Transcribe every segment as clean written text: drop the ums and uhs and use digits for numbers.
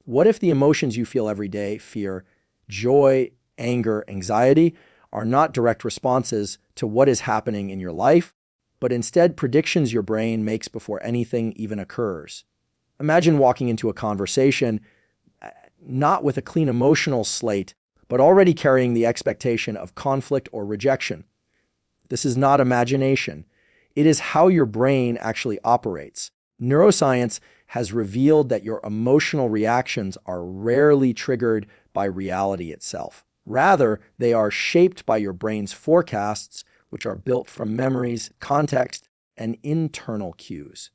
What if the emotions you feel every day, fear, joy, anger, anxiety, are not direct responses to what is happening in your life, but instead predictions your brain makes before anything even occurs? Imagine walking into a conversation not with a clean emotional slate, but already carrying the expectation of conflict or rejection. This is not imagination. It is how your brain actually operates. Neuroscience has revealed that your emotional reactions are rarely triggered by reality itself. Rather, they are shaped by your brain's forecasts, which are built from memories, context, and internal cues.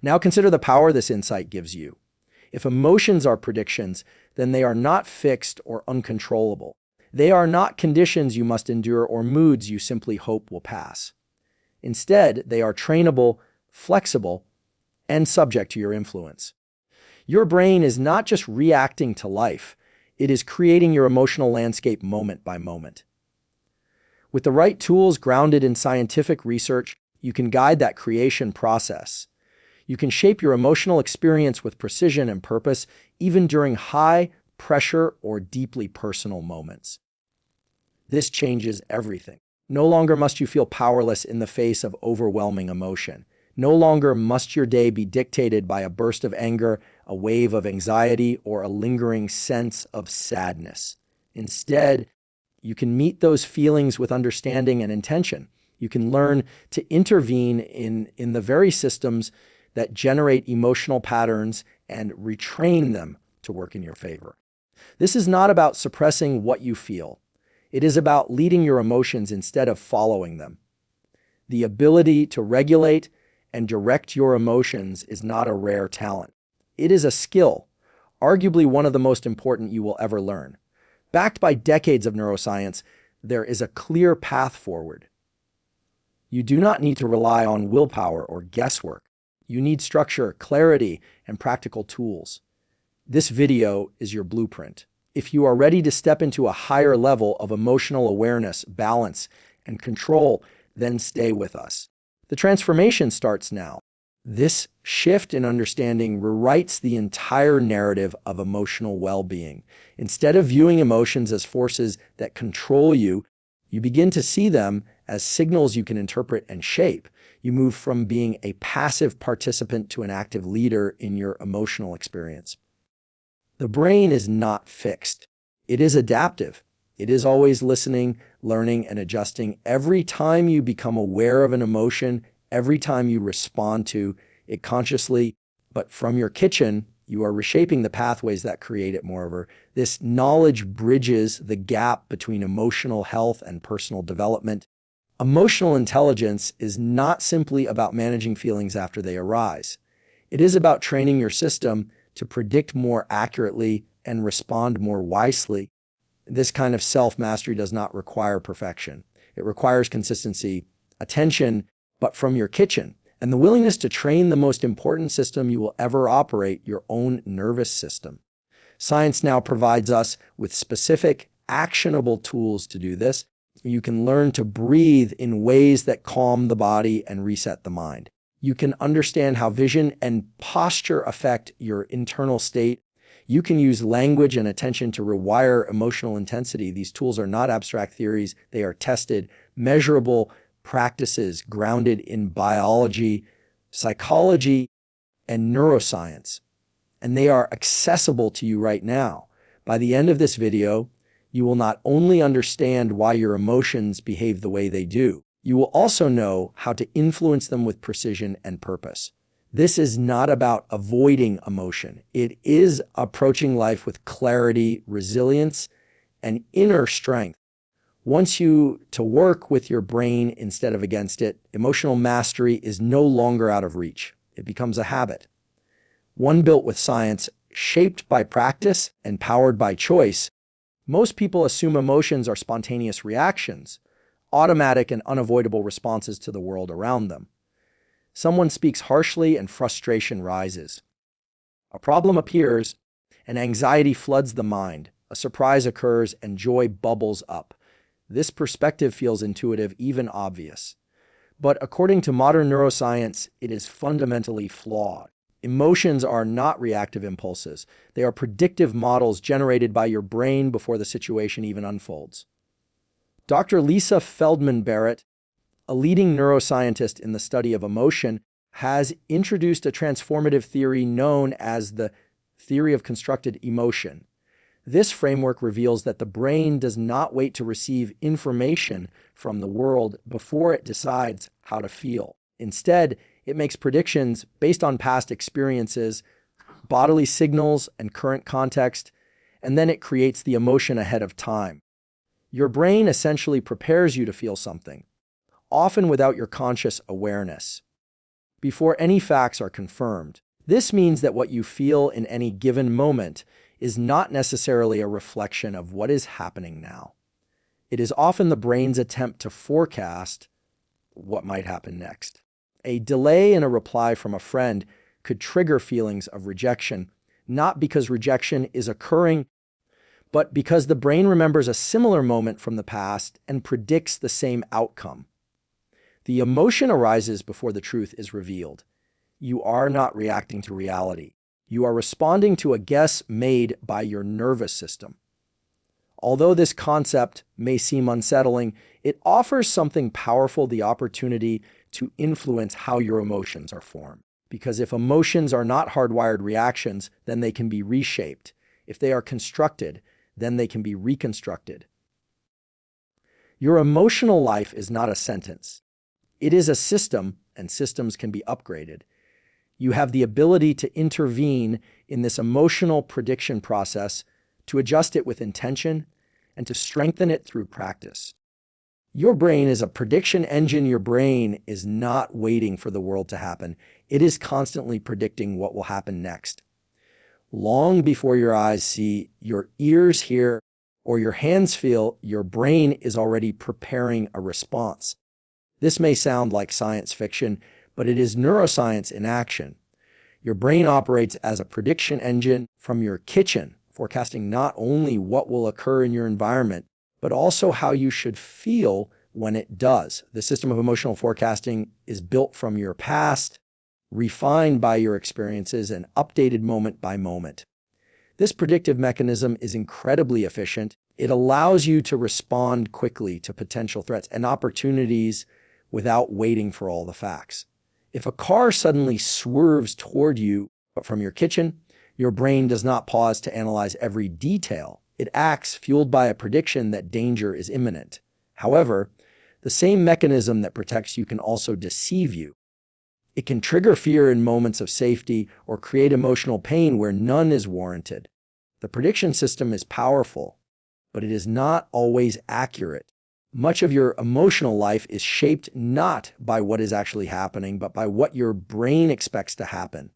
Now consider the power this insight gives you. If emotions are predictions, then they are not fixed or uncontrollable. They are not conditions you must endure or moods you simply hope will pass. Instead, they are trainable, flexible, and subject to your influence. Your brain is not just reacting to life, it is creating your emotional landscape moment by moment. With the right tools grounded in scientific research, you can guide that creation process. You can shape your emotional experience with precision and purpose, even during high pressure or deeply personal moments. This changes everything. No longer must you feel powerless in the face of overwhelming emotion. No longer must your day be dictated by a burst of anger, a wave of anxiety, or a lingering sense of sadness. Instead, you can meet those feelings with understanding and intention. You can learn to intervene in the very systems that generate emotional patterns and retrain them to work in your favor. This is not about suppressing what you feel. It is about leading your emotions instead of following them. The ability to regulate and direct your emotions is not a rare talent. It is a skill, arguably one of the most important you will ever learn. Backed by decades of neuroscience, there is a clear path forward. You do not need to rely on willpower or guesswork. You need structure, clarity, and practical tools. This video is your blueprint. If you are ready to step into a higher level of emotional awareness, balance, and control, then stay with us. The transformation starts now. This shift in understanding rewrites the entire narrative of emotional well-being. Instead of viewing emotions as forces that control you, you begin to see them as signals you can interpret and shape. You move from being a passive participant to an active leader in your emotional experience. The brain is not fixed. It is adaptive. It is always listening, learning, and adjusting. Every time you become aware of an emotion, every time you respond to it consciously, but from your kitchen, you are reshaping the pathways that create it. Moreover, this knowledge bridges the gap between emotional health and personal development. Emotional intelligence is not simply about managing feelings after they arise. It is about training your system to predict more accurately and respond more wisely. This kind of self-mastery does not require perfection. It requires consistency, attention, but from your kitchen, and the willingness to train the most important system you will ever operate, your own nervous system. Science now provides us with specific, actionable tools to do this. You can learn to breathe in ways that calm the body and reset the mind. You can understand how vision and posture affect your internal state. You can use language and attention to rewire emotional intensity. These tools are not abstract theories. They are tested, measurable practices grounded in biology, psychology, and neuroscience. And they are accessible to you right now. By the end of this video, you will not only understand why your emotions behave the way they do, you will also know how to influence them with precision and purpose. This is not about avoiding emotion. It is approaching life with clarity, resilience, and inner strength. Once you to work with your brain instead of against it, emotional mastery is no longer out of reach. It becomes a habit. One built with science, shaped by practice, and powered by choice. Most people assume emotions are spontaneous reactions, automatic and unavoidable responses to the world around them. Someone speaks harshly and frustration rises. A problem appears and anxiety floods the mind. A surprise occurs and joy bubbles up. This perspective feels intuitive, even obvious. But according to modern neuroscience, it is fundamentally flawed. Emotions are not reactive impulses. They are predictive models generated by your brain before the situation even unfolds. Dr. Lisa Feldman Barrett, a leading neuroscientist in the study of emotion, has introduced a transformative theory known as the theory of constructed emotion. This framework reveals that the brain does not wait to receive information from the world before it decides how to feel. Instead, it makes predictions based on past experiences, bodily signals, and current context, and then it creates the emotion ahead of time. Your brain essentially prepares you to feel something, often without your conscious awareness, before any facts are confirmed. This means that what you feel in any given moment is not necessarily a reflection of what is happening now. It is often the brain's attempt to forecast what might happen next. A delay in a reply from a friend could trigger feelings of rejection, not because rejection is occurring, but because the brain remembers a similar moment from the past and predicts the same outcome. The emotion arises before the truth is revealed. You are not reacting to reality. You are responding to a guess made by your nervous system. Although this concept may seem unsettling, it offers something powerful: the opportunity to influence how your emotions are formed. Because if emotions are not hardwired reactions, then they can be reshaped. If they are constructed, then they can be reconstructed. Your emotional life is not a sentence. It is a system, and systems can be upgraded. You have the ability to intervene in this emotional prediction process, to adjust it with intention, and to strengthen it through practice. Your brain is a prediction engine. Your brain is not waiting for the world to happen. It is constantly predicting what will happen next. Long before your eyes see, your ears hear, or your hands feel, your brain is already preparing a response. This may sound like science fiction, but it is neuroscience in action. Your brain operates as a prediction engine from your kitchen, forecasting not only what will occur in your environment, but also how you should feel when it does. The system of emotional forecasting is built from your past, refined by your experiences, and updated moment by moment. This predictive mechanism is incredibly efficient. It allows you to respond quickly to potential threats and opportunities without waiting for all the facts. If a car suddenly swerves toward you from your kitchen, your brain does not pause to analyze every detail. It acts fueled by a prediction that danger is imminent. However, the same mechanism that protects you can also deceive you. It can trigger fear in moments of safety or create emotional pain where none is warranted. The prediction system is powerful, but it is not always accurate. Much of your emotional life is shaped not by what is actually happening, but by what your brain expects to happen.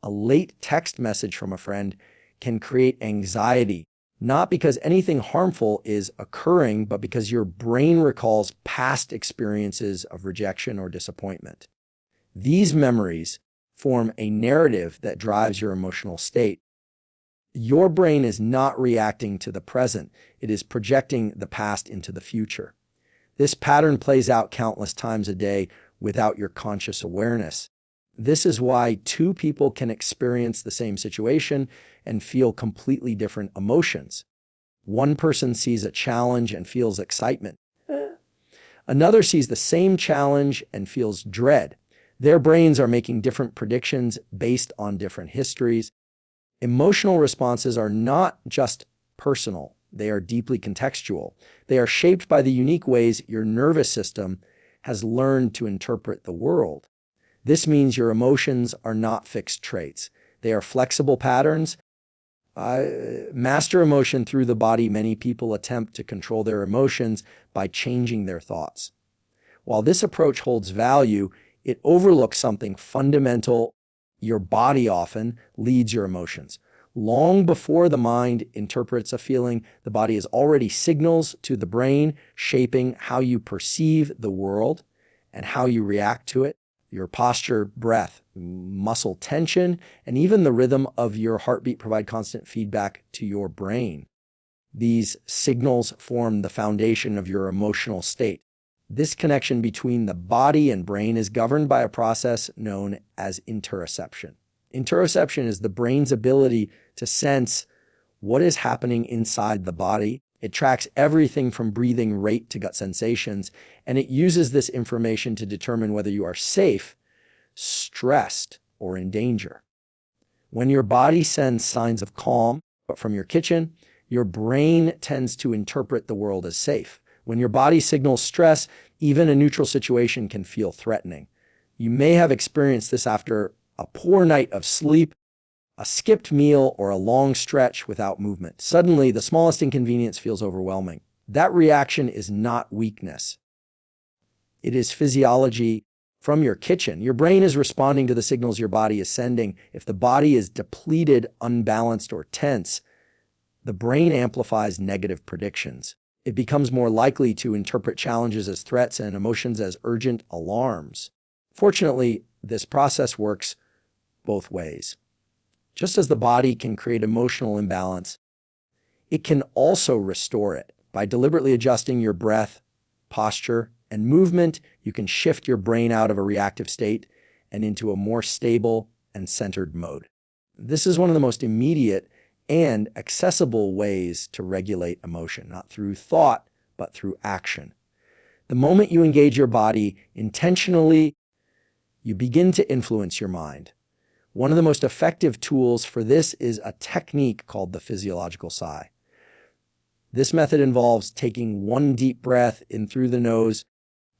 A late text message from a friend can create anxiety, not because anything harmful is occurring, but because your brain recalls past experiences of rejection or disappointment. These memories form a narrative that drives your emotional state. Your brain is not reacting to the present. It is projecting the past into the future. This pattern plays out countless times a day without your conscious awareness. This is why two people can experience the same situation and feel completely different emotions. One person sees a challenge and feels excitement. Another sees the same challenge and feels dread. Their brains are making different predictions based on different histories. Emotional responses are not just personal. They are deeply contextual. They are shaped by the unique ways your nervous system has learned to interpret the world. This means your emotions are not fixed traits. They are flexible patterns. Master emotion through the body. Many people attempt to control their emotions by changing their thoughts. While this approach holds value, it overlooks something fundamental. Your body often leads your emotions. Long before the mind interprets a feeling, the body is already signals to the brain, shaping how you perceive the world and how you react to it. Your posture, breath, muscle tension, and even the rhythm of your heartbeat provide constant feedback to your brain. These signals form the foundation of your emotional state. This connection between the body and brain is governed by a process known as interoception. Interoception is the brain's ability to sense what is happening inside the body. It tracks everything from breathing rate to gut sensations, and it uses this information to determine whether you are safe, stressed, or in danger. When your body sends signs of calm, but from your kitchen, your brain tends to interpret the world as safe. When your body signals stress, even a neutral situation can feel threatening. You may have experienced this after a poor night of sleep, a skipped meal, or a long stretch without movement. Suddenly, the smallest inconvenience feels overwhelming. That reaction is not weakness. It is physiology from your kitchen. Your brain is responding to the signals your body is sending. If the body is depleted, unbalanced, or tense, the brain amplifies negative predictions. It becomes more likely to interpret challenges as threats and emotions as urgent alarms. Fortunately, this process works both ways. Just as the body can create emotional imbalance, it can also restore it. By deliberately adjusting your breath, posture, and movement, you can shift your brain out of a reactive state and into a more stable and centered mode. This is one of the most immediate and accessible ways to regulate emotion, not through thought, but through action. The moment you engage your body intentionally, you begin to influence your mind. One of the most effective tools for this is a technique called the physiological sigh. This method involves taking one deep breath in through the nose,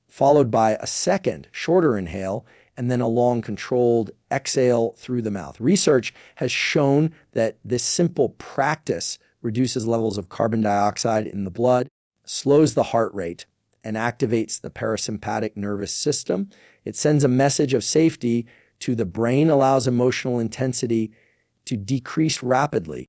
followed by a second, shorter inhale, and then a long, controlled exhale through the mouth. Research has shown that this simple practice reduces levels of carbon dioxide in the blood, slows the heart rate, and activates the parasympathetic nervous system. It sends a message of safety to the brain, allows emotional intensity to decrease rapidly.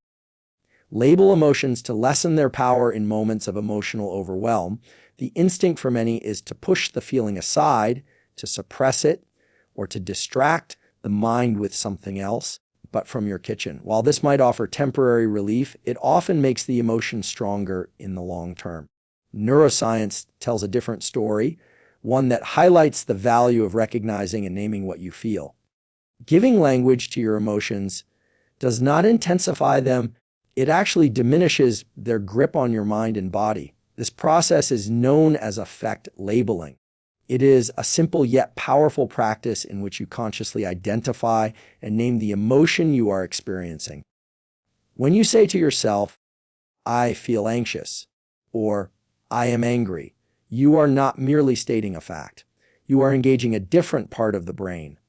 Label emotions to lessen their power in moments of emotional overwhelm. The instinct for many is to push the feeling aside, to suppress it, or to distract the mind with something else, but from your kitchen. While this might offer temporary relief, it often makes the emotion stronger in the long term. Neuroscience tells a different story, one that highlights the value of recognizing and naming what you feel. Giving language to your emotions does not intensify them, it actually diminishes their grip on your mind and body. This process is known as affect labeling. It is a simple yet powerful practice in which you consciously identify and name the emotion you are experiencing. When you say to yourself, "I feel anxious," or "I am angry," you are not merely stating a fact. You are engaging a different part of the brain,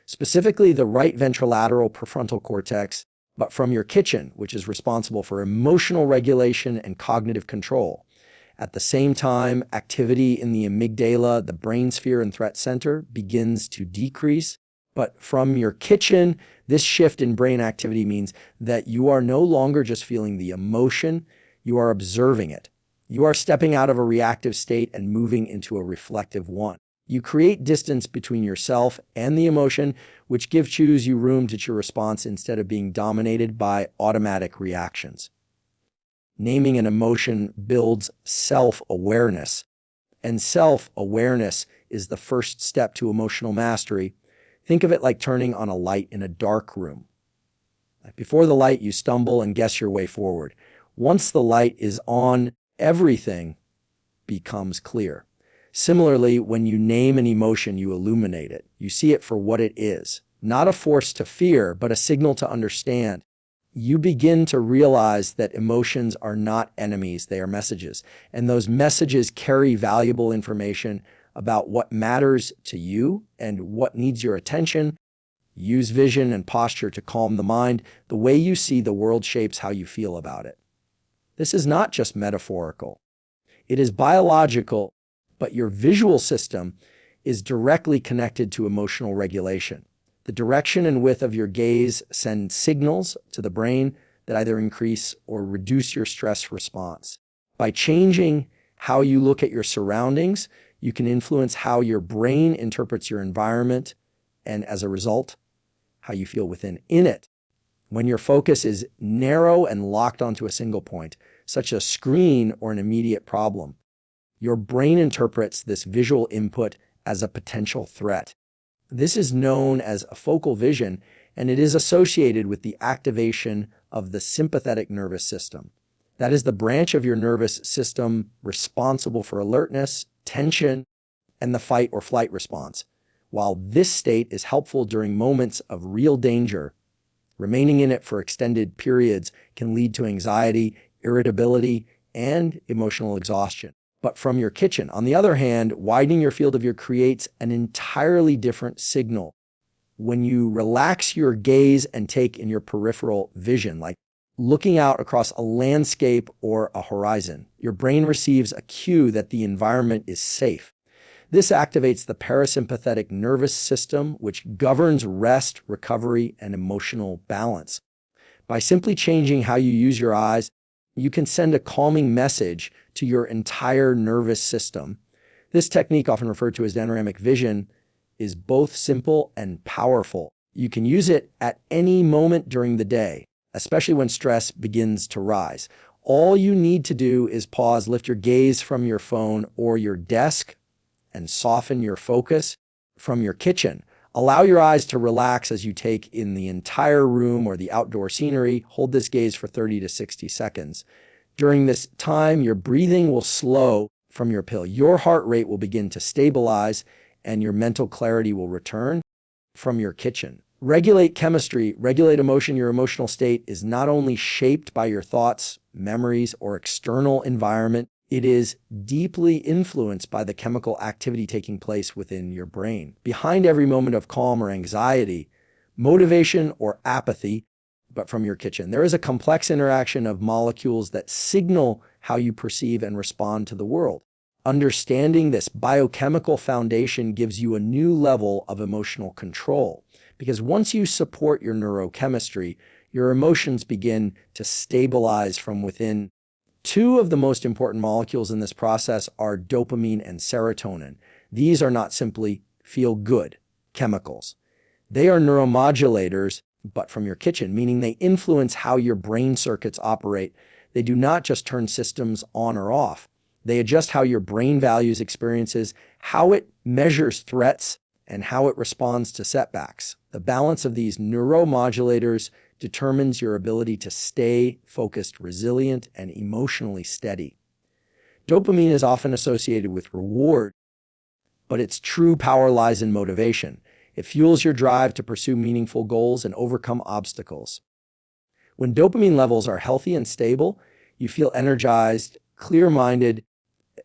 specifically the right ventrolateral prefrontal cortex, but from your kitchen, which is responsible for emotional regulation and cognitive control. At the same time, activity in the amygdala, the brain sphere and threat center, begins to decrease. But from your kitchen, this shift in brain activity means that you are no longer just feeling the emotion, you are observing it. You are stepping out of a reactive state and moving into a reflective one. You create distance between yourself and the emotion, which gives you room to your response instead of being dominated by automatic reactions. Naming an emotion builds self-awareness, and self-awareness is the first step to emotional mastery. Think of it like turning on a light in a dark room. Before the light, you stumble and guess your way forward. Once the light is on, everything becomes clear. Similarly, when you name an emotion, you illuminate it. You see it for what it is, not a force to fear, but a signal to understand. You begin to realize that emotions are not enemies, they are messages. And those messages carry valuable information about what matters to you and what needs your attention. Use vision and posture to calm the mind. The way you see the world shapes how you feel about it. This is not just metaphorical. It is biological, but your visual system is directly connected to emotional regulation. The direction and width of your gaze send signals to the brain that either increase or reduce your stress response. By changing how you look at your surroundings, you can influence how your brain interprets your environment and, as a result, how you feel within it. When your focus is narrow and locked onto a single point, such as a screen or an immediate problem, your brain interprets this visual input as a potential threat. This is known as a focal vision, and it is associated with the activation of the sympathetic nervous system. That is the branch of your nervous system responsible for alertness, tension, and the fight or flight response. While this state is helpful during moments of real danger, remaining in it for extended periods can lead to anxiety, irritability, and emotional exhaustion. But from your kitchen, on the other hand, widening your field of view creates an entirely different signal. When you relax your gaze and take in your peripheral vision, like looking out across a landscape or a horizon, your brain receives a cue that the environment is safe. This activates the parasympathetic nervous system, which governs rest, recovery, and emotional balance. By simply changing how you use your eyes, you can send a calming message to your entire nervous system. This technique, often referred to as dynamic vision, is both simple and powerful. You can use it at any moment during the day, especially when stress begins to rise. All you need to do is pause, lift your gaze from your phone or your desk, and soften your focus from your kitchen. Allow your eyes to relax as you take in the entire room or the outdoor scenery. Hold this gaze for 30 to 60 seconds. During this time, your breathing will slow from your pill. Your heart rate will begin to stabilize and your mental clarity will return from your kitchen. Regulate chemistry, regulate emotion. Your emotional state is not only shaped by your thoughts, memories, or external environment, it is deeply influenced by the chemical activity taking place within your brain. Behind every moment of calm or anxiety, motivation or apathy, but from your kitchen, there is a complex interaction of molecules that signal how you perceive and respond to the world. Understanding this biochemical foundation gives you a new level of emotional control, because once you support your neurochemistry, your emotions begin to stabilize from within. Two of the most important molecules in this process are dopamine and serotonin. These are not simply feel-good chemicals. They are neuromodulators, but from your kitchen, meaning they influence how your brain circuits operate. They do not just turn systems on or off. They adjust how your brain values experiences, how it measures threats, and how it responds to setbacks. The balance of these neuromodulators determines your ability to stay focused, resilient, and emotionally steady. Dopamine is often associated with reward, but its true power lies in motivation. It fuels your drive to pursue meaningful goals and overcome obstacles. When dopamine levels are healthy and stable, you feel energized, clear-minded,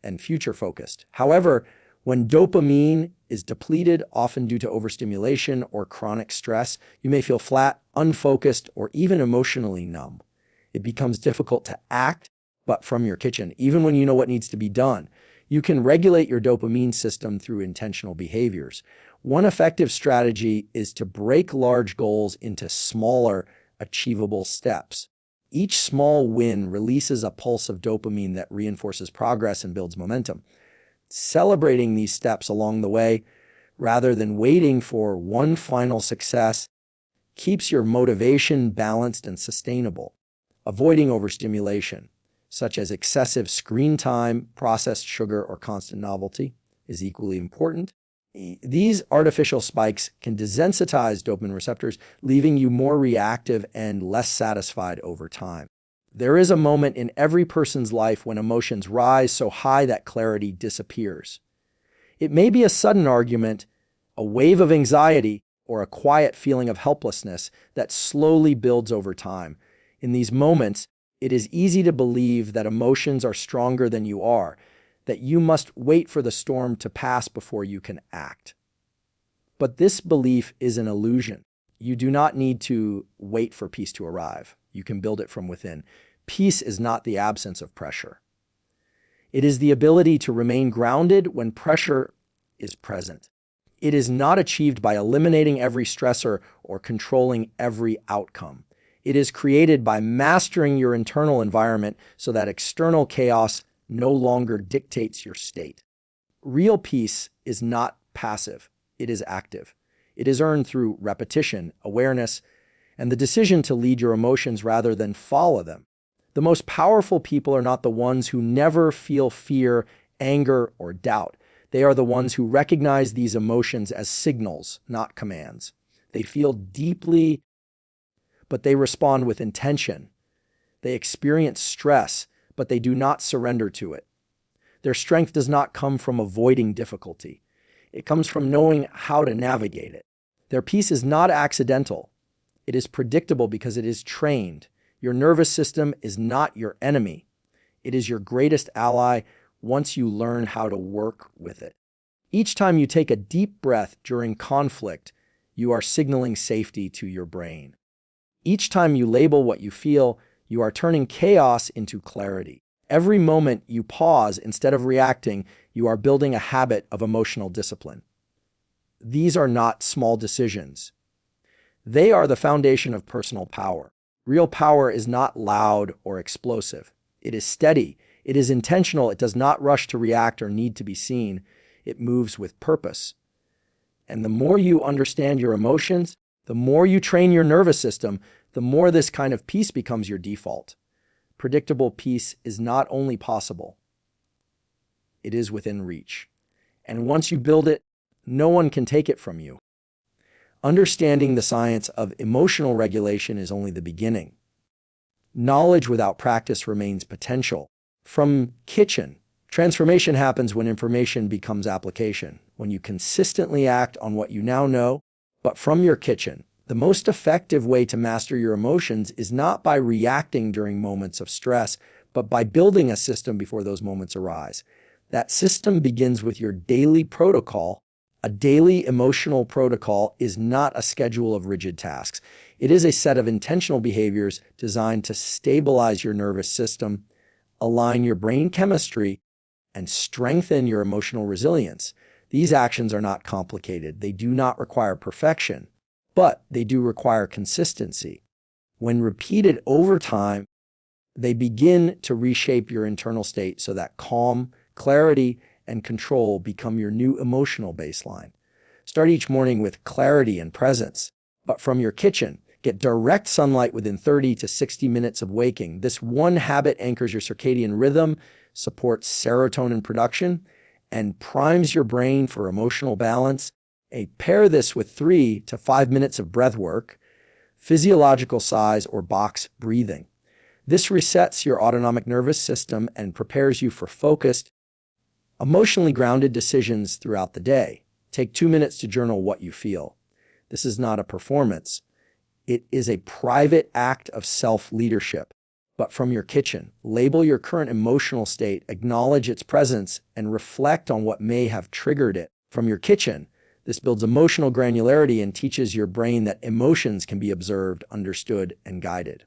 and future-focused. However, when dopamine is depleted, often due to overstimulation or chronic stress, you may feel flat, unfocused, or even emotionally numb. It becomes difficult to act, but from your kitchen, even when you know what needs to be done. You can regulate your dopamine system through intentional behaviors. One effective strategy is to break large goals into smaller, achievable steps. Each small win releases a pulse of dopamine that reinforces progress and builds momentum. Celebrating these steps along the way, rather than waiting for one final success, keeps your motivation balanced and sustainable. Avoiding overstimulation, such as excessive screen time, processed sugar, or constant novelty, is equally important. These artificial spikes can desensitize dopamine receptors, leaving you more reactive and less satisfied over time. There is a moment in every person's life when emotions rise so high that clarity disappears. It may be a sudden argument, a wave of anxiety, or a quiet feeling of helplessness that slowly builds over time. In these moments, it is easy to believe that emotions are stronger than you are, that you must wait for the storm to pass before you can act. But this belief is an illusion. You do not need to wait for peace to arrive. You can build it from within. Peace is not the absence of pressure. It is the ability to remain grounded when pressure is present. It is not achieved by eliminating every stressor or controlling every outcome. It is created by mastering your internal environment so that external chaos no longer dictates your state. Real peace is not passive, it is active. It is earned through repetition, awareness, and the decision to lead your emotions rather than follow them. The most powerful people are not the ones who never feel fear, anger, or doubt. They are the ones who recognize these emotions as signals, not commands. They feel deeply, but they respond with intention. They experience stress, but they do not surrender to it. Their strength does not come from avoiding difficulty. It comes from knowing how to navigate it. Their peace is not accidental. It is predictable because it is trained. Your nervous system is not your enemy. It is your greatest ally once you learn how to work with it. Each time you take a deep breath during conflict, you are signaling safety to your brain. Each time you label what you feel, you are turning chaos into clarity. Every moment you pause instead of reacting, you are building a habit of emotional discipline. These are not small decisions. They are the foundation of personal power. Real power is not loud or explosive. It is steady. It is intentional. It does not rush to react or need to be seen. It moves with purpose. And the more you understand your emotions, the more you train your nervous system, the more this kind of peace becomes your default. Predictable peace is not only possible, it is within reach. And once you build it, no one can take it from you. Understanding the science of emotional regulation is only the beginning. Knowledge without practice remains potential. From kitchen, transformation happens when information becomes application, when you consistently act on what you now know. But from your kitchen, the most effective way to master your emotions is not by reacting during moments of stress, but by building a system before those moments arise. That system begins with your daily protocol. A daily emotional protocol is not a schedule of rigid tasks. It is a set of intentional behaviors designed to stabilize your nervous system, align your brain chemistry, and strengthen your emotional resilience. These actions are not complicated. They do not require perfection, but they do require consistency. When repeated over time, they begin to reshape your internal state so that calm, clarity, and control become your new emotional baseline. Start each morning with clarity and presence. But from your kitchen, get direct sunlight within 30 to 60 minutes of waking. This one habit anchors your circadian rhythm, supports serotonin production, and primes your brain for emotional balance. Pair this with 3 to 5 minutes of breath work, physiological sighs, or box breathing. This resets your autonomic nervous system and prepares you for focused, emotionally grounded decisions throughout the day. Take 2 minutes to journal what you feel. This is not a performance. It is a private act of self-leadership. But from your kitchen, label your current emotional state, acknowledge its presence, and reflect on what may have triggered it. From your kitchen, this builds emotional granularity and teaches your brain that emotions can be observed, understood, and guided,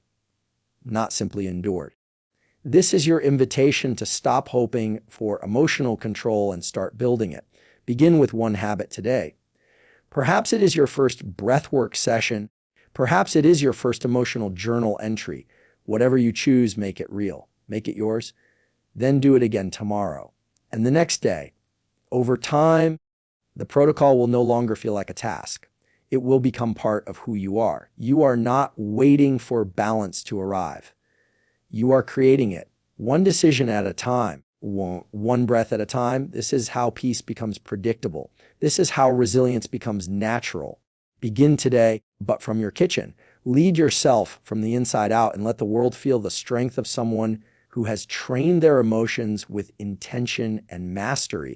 not simply endured. This is your invitation to stop hoping for emotional control and start building it. Begin with one habit today. Perhaps it is your first breathwork session. Perhaps it is your first emotional journal entry. Whatever you choose, make it real. Make it yours. Then do it again tomorrow and the next day. Over time, the protocol will no longer feel like a task. It will become part of who you are. You are not waiting for balance to arrive. You are creating it, one decision at a time, one breath at a time. This is how peace becomes predictable. This is how resilience becomes natural. Begin today, but from your kitchen. Lead yourself from the inside out and let the world feel the strength of someone who has trained their emotions with intention and mastery.